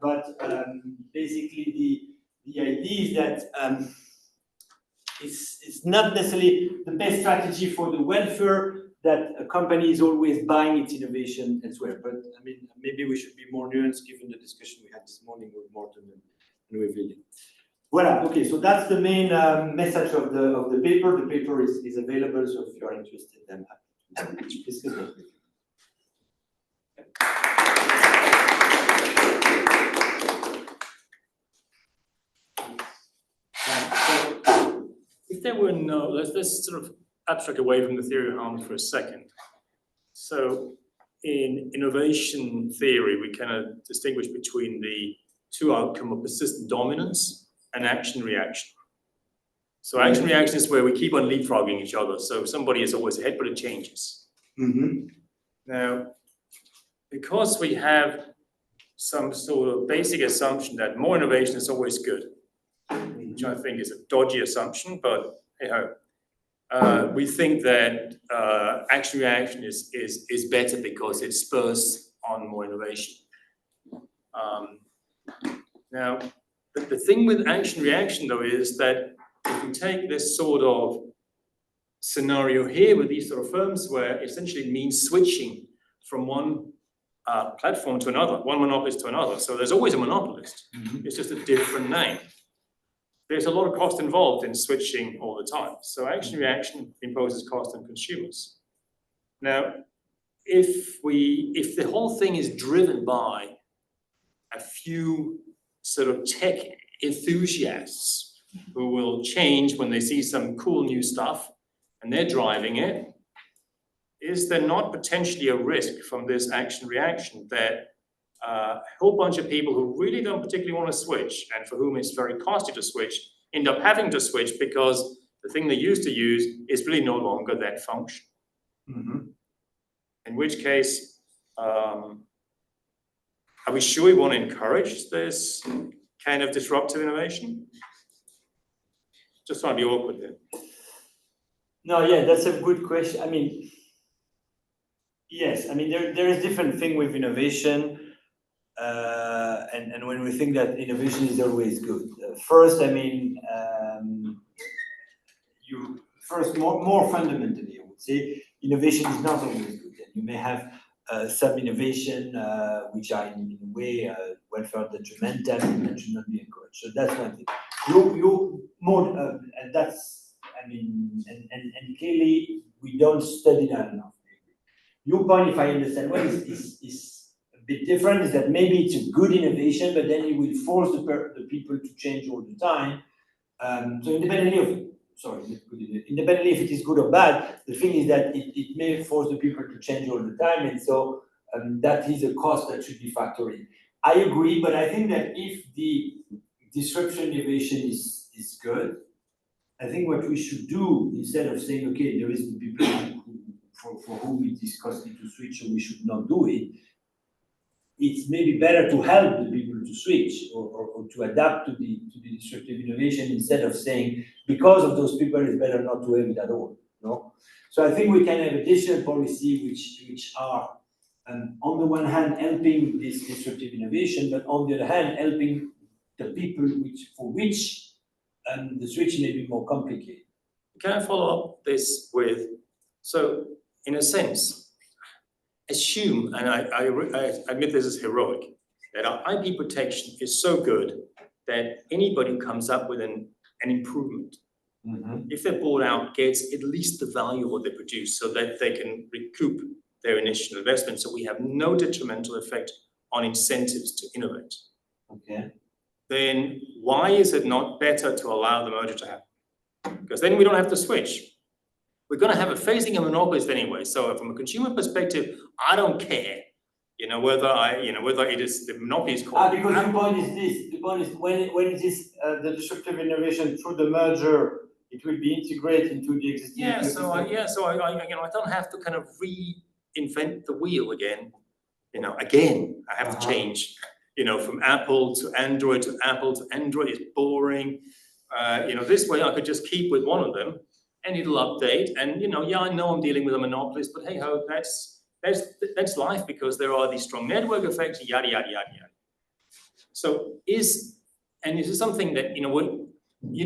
but basically the idea is that it's not necessarily the best strategy for the welfare that a company is always buying its innovation elsewhere. But I mean, maybe we should be more nuanced given the discussion we had this morning with Morten and with Lily. Voilà, okay, so that's the main message of the paper. The paper is available, so if you are interested, then happy to discuss that with you. If there were no, let's sort of abstract away from the theory of harm for a second. So in innovation theory, we kind of distinguish between the two outcomes of persistent dominance and action-reaction. So action-reaction is where we keep on leapfrogging each other. So somebody is always ahead, but it changes. Mm-hmm. Now, because we have some sort of basic assumption that more innovation is always good, which I think is a dodgy assumption, but hey ho. We think that action-reaction is better because it spurs on more innovation. Now, the thing with action-reaction, though, is that if we take this sort of scenario here with these sort of firms where essentially it means switching from one platform to another, one monopolist to another. So there's always a monopolist. Mm-hmm. It's just a different name. There's a lot of cost involved in switching all the time. So action-reaction imposes cost on consumers. Now, if the whole thing is driven by a few sort of tech enthusiasts who will change when they see some cool new stuff and they're driving it, is there not potentially a risk from this action-reaction that a whole bunch of people who really don't particularly want to switch and for whom it's very costly to switch end up having to switch because the thing they used to use is really no longer that function? Mm-hmm. In which case, are we sure we want to encourage this kind of disruptive innovation? Just trying to be awkward there. No, yeah, that's a good question. I mean, yes, I mean, there is different thing with innovation, and when we think that innovation is always good. First, I mean, more fundamentally, I would say, innovation is not always good. You may have some innovation which are in a way welfare detrimental and should not be encouraged. So that's one thing. You more, and that's, I mean, and clearly we don't study that enough. Your point, if I understand well, is a bit different, is that maybe it's a good innovation, but then it will force the people to change all the time. So independently if it is good or bad, the thing is that it may force the people to change all the time, and so that is a cost that should be factored in. I agree, but I think that if the disruption innovation is good, I think what we should do, instead of saying, okay, there is the people for whom it is costly to switch, so we should not do it, it's maybe better to help the people to switch or to adapt to the disruptive innovation instead of saying, because of those people, it's better not to have it at all. No? So I think we can have additional policy which are, on the one hand, helping this disruptive innovation, but on the other hand, helping the people for which the switch may be more complicated. Can I follow up this with, so in a sense, assume, and I admit this is heroic, that our IP protection is so good that anybody who comes up with an improvement, if they're bought out, gets at least the value of what they produce so that they can recoup their initial investment. So we have no detrimental effect on incentives to innovate. Okay. Then why is it not better to allow the merger to happen? Because then we don't have to switch. We're going to have a phasing of monopolies anyway. So from a consumer perspective, I don't care, whether it is the monopoly is called. Because the point is this. The point is when it is the disruptive innovation through the merger, it will be integrated into the existing. So I don't have to kind of reinvent the wheel again. Again, I have to change. From Apple to Android to Apple to Android is boring. This way I could just keep with one of them, and it'll update. And I know I'm dealing with a monopolist, but hey ho, that's life because there are these strong network effects. Yada yada yada yada. So this is something that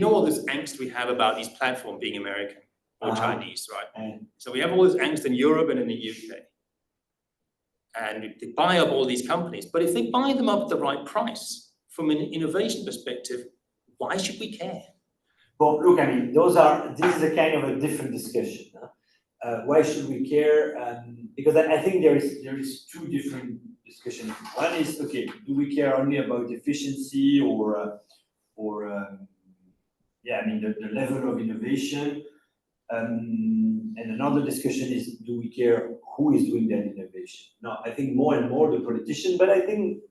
all this angst we have about these platforms being American or Chinese, right? So we have all this angst in Europe and in the UK. And they buy up all these companies. But if they buy them up at the right price, from an innovation perspective, why should we care? Well, look, this is a kind of a different discussion. Why should we care? Because I think there is two different discussions. One is, okay, do we care only about efficiency or the level of innovation? And another discussion is, do we care who is doing that innovation? Now, I think more and more the politicians, but I think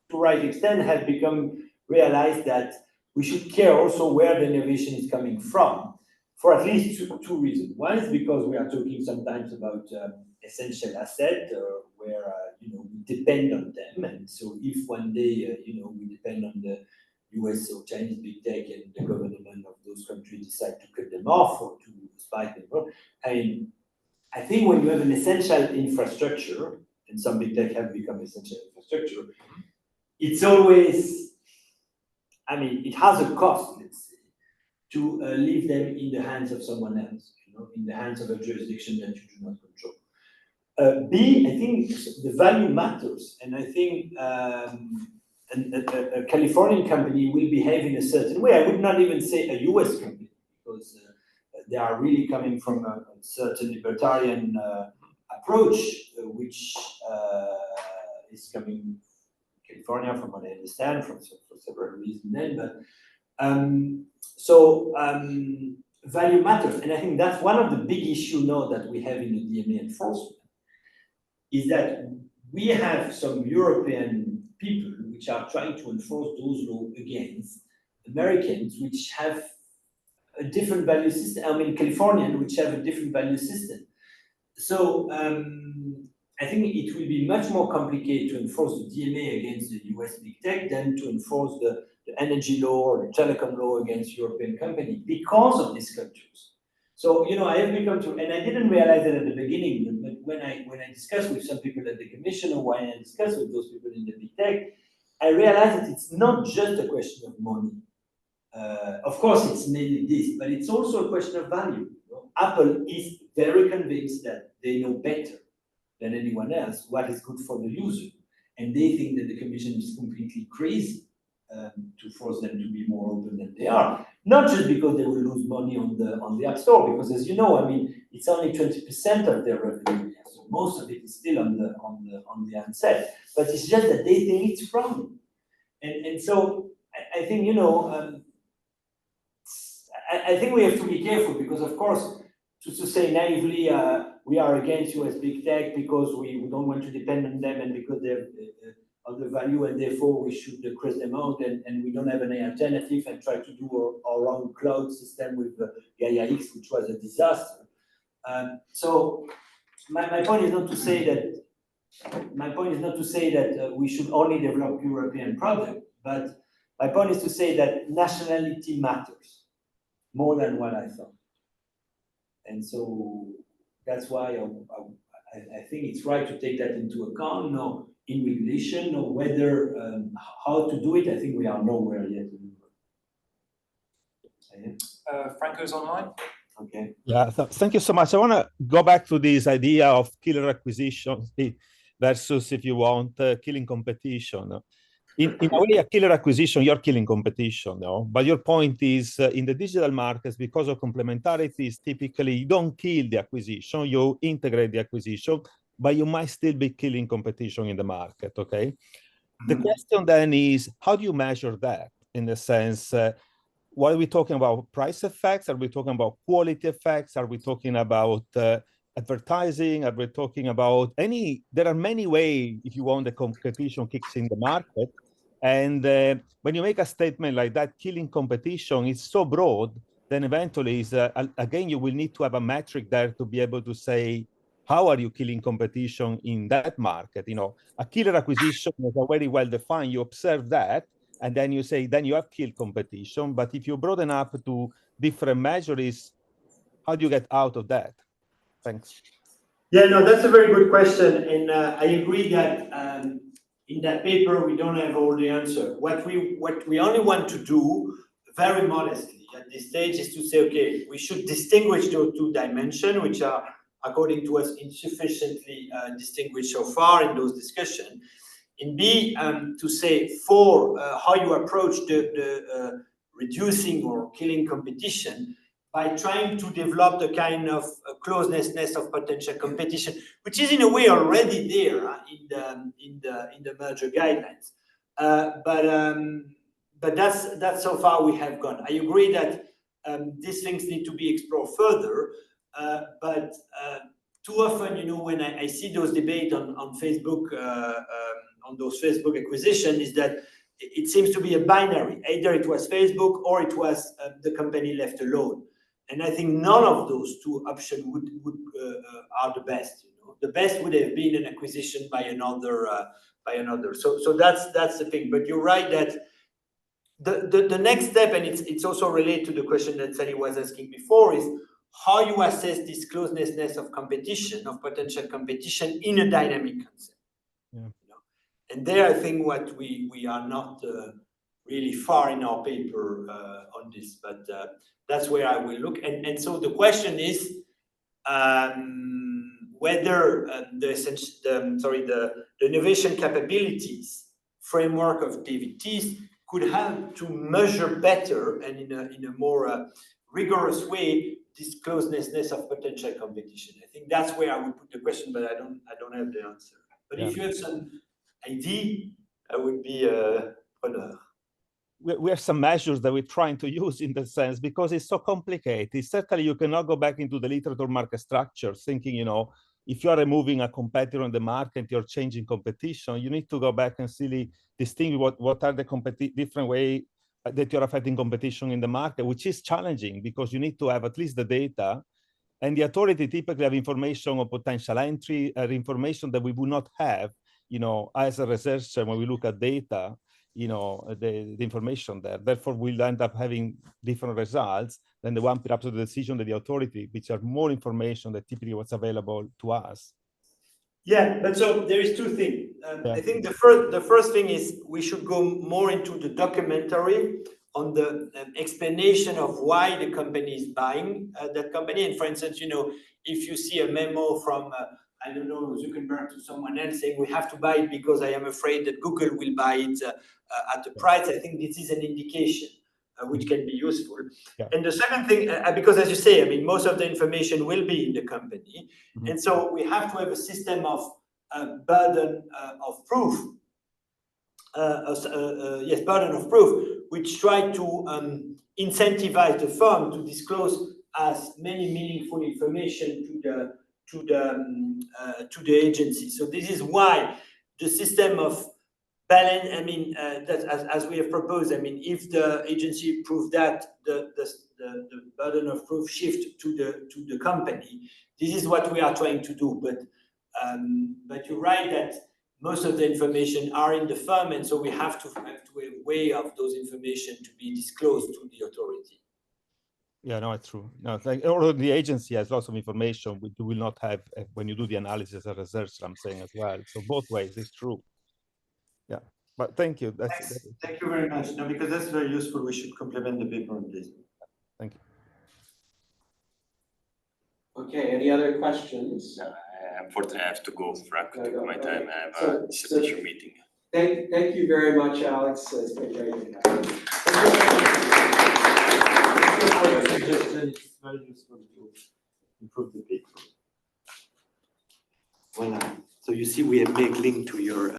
to a right extent, have become realized that we should care also where the innovation is coming from, for at least two reasons. One is because we are talking sometimes about essential assets where we depend on them, and so if one day we depend on the US or Chinese big tech and the government of those countries decide to cut them off or to spike them off, I think when you have an essential infrastructure, and some big tech have become essential infrastructure, it's always, it has a cost, let's say, to leave them in the hands of someone else, in the hands of a jurisdiction that you do not control. B, I think the value matters, and I think a Californian company will behave in a certain way. I would not even say a US company, because they are really coming from a certain libertarian approach, which is coming from California, from what I understand, for several reasons then. But value matters, and I think that's one of the big issues now that we have in the DMA enforcement, is that we have some European people which are trying to enforce those laws against Americans, which have a different value system. Californian, which have a different value system. So I think it will be much more complicated to enforce the DMA against the US big tech than to enforce the energy law or the telecom law against European companies because of these cultures. So I have become to, and I didn't realize it at the beginning, but when I discussed with some people at the Commission, or when I discussed with those people in the big tech, I realized that it's not just a question of money. Of course, it's mainly this, but it's also a question of value. Apple is very convinced that they know better than anyone else what is good for the user, and they think that the Commission is completely crazy to force them to be more open than they are. Not just because they will lose money on the App Store, because as you know, it's only 20% of their revenue, so most of it is still on the handset. But it's just that they think it's wrong, and so I think I think we have to be careful, because of course to say naively we are against US big tech because we don't want to depend on them and because they have other value, and therefore we should cross them out, and we don't have any alternative and try to do our own cloud system with Gaia X, which was a disaster. So my point is not to say that we should only develop European product, but my point is to say that nationality matters more than what I thought. And so that's why I think it's right to take that into account. In regulation, or whether how to do it, I think we are nowhere yet. Franco's online. Okay. Yeah, thank you so much. I want to go back to this idea of killer acquisition versus, if you want, killing competition. In a way, a killer acquisition, you're killing competition, no? But your point is, in the digital markets, because of complementarities, typically you don't kill the acquisition, you integrate the acquisition, but you might still be killing competition in the market, okay? The question then is, how do you measure that? In the sense, what are we talking about? Price effects? Are we talking about quality effects? Are we talking about advertising? Are we talking about any? There are many ways, if you want, the competition kicks in the market. And when you make a statement like that, killing competition is so broad, then eventually, again, you will need to have a metric there to be able to say, how are you killing competition in that market? You know, a killer acquisition is very well defined. You observe that, and then you say, then you have killed competition. But if you broaden up to different measures, how do you get out of that? Thanks. Yeah, no, that's a very good question. And I agree that in that paper, we don't have all the answer. What we only want to do, very modestly at this stage, is to say, okay, we should distinguish those two dimensions, which are, according to us, insufficiently distinguished so far in those discussions. In B, to say for how you approach the reducing or killing competition by trying to develop the kind of closeness of potential competition, which is in a way already there in the merger guidelines. But that's so far we have gone. I agree that these things need to be explored further, but too often, you know, when I see those debates on Facebook, on those Facebook acquisitions, is that it seems to be a binary. Either it was Facebook or it was the company left alone. And I think none of those two options are the best. You know, the best would have been an acquisition by another. So that's the thing. But you're right that the next step, and it's also related to the question that Sally was asking before, is how you assess this closeness of competition, of potential competition in a dynamic concept. Yeah. You know? And there, I think what we are not really far in our paper on this, but that's where I will look. And so the question is whether the innovation capabilities framework of David Tees could help to measure better and in a more rigorous way this closeness of potential competition. I think that's where I would put the question, but I don't have the answer. But if you have some idea, I would be preneur. We have some measures that we're trying to use in that sense because it's so complicated. Certainly, you cannot go back into the literature market structure thinking, you know, if you are removing a competitor in the market, you're changing competition. You need to go back and really distinguish what are the different ways that you're affecting competition in the market, which is challenging because you need to have at least the data. And the authority typically have information on potential entry, information that we would not have, you know, as a researcher when we look at data, you know, the information there. Therefore, we'll end up having different results than the one perhaps of the decision of the authority, which are more information that typically what's available to us. Yeah, but so there is two things. I think the first thing is we should go more into the documentary on the explanation of why the company is buying that company. And for instance, you know, if you see a memo from I don't know, Zuckerberg to someone else saying we have to buy it because I am afraid that Google will buy it at the price, I think this is an indication which can be useful. Yeah. And the second thing, because as you say, I mean, most of the information will be in the company. Mm-hmm. And so we have to have a system of burden of proof. Burden of proof, which try to incentivize the firm to disclose as many meaningful information to the agency. So this is why the system of balance, I mean, that as we have proposed, I mean, if the agency proves that the burden of proof shift to the company, this is what we are trying to do. But you're right that most of the information are in the firm, and so we have to have a way of those information to be disclosed to the authority. Yeah, no, it's true. No, or the agency has lots of information which you will not have when you do the analysis as a researcher, I'm saying as well. So both ways, it's true. Yeah, but thank you. Thank you very much. No, because that's very useful. We should complement the paper on this. Thank you. Okay, any other questions? Unfortunately, I have to go for Gotta go, my okay. time. I have So- a dissertation meeting. Thank you very much, Alex. It's been great to have you. Suggestion is very useful to improve the paper. Voilà. So you see, we have made link to your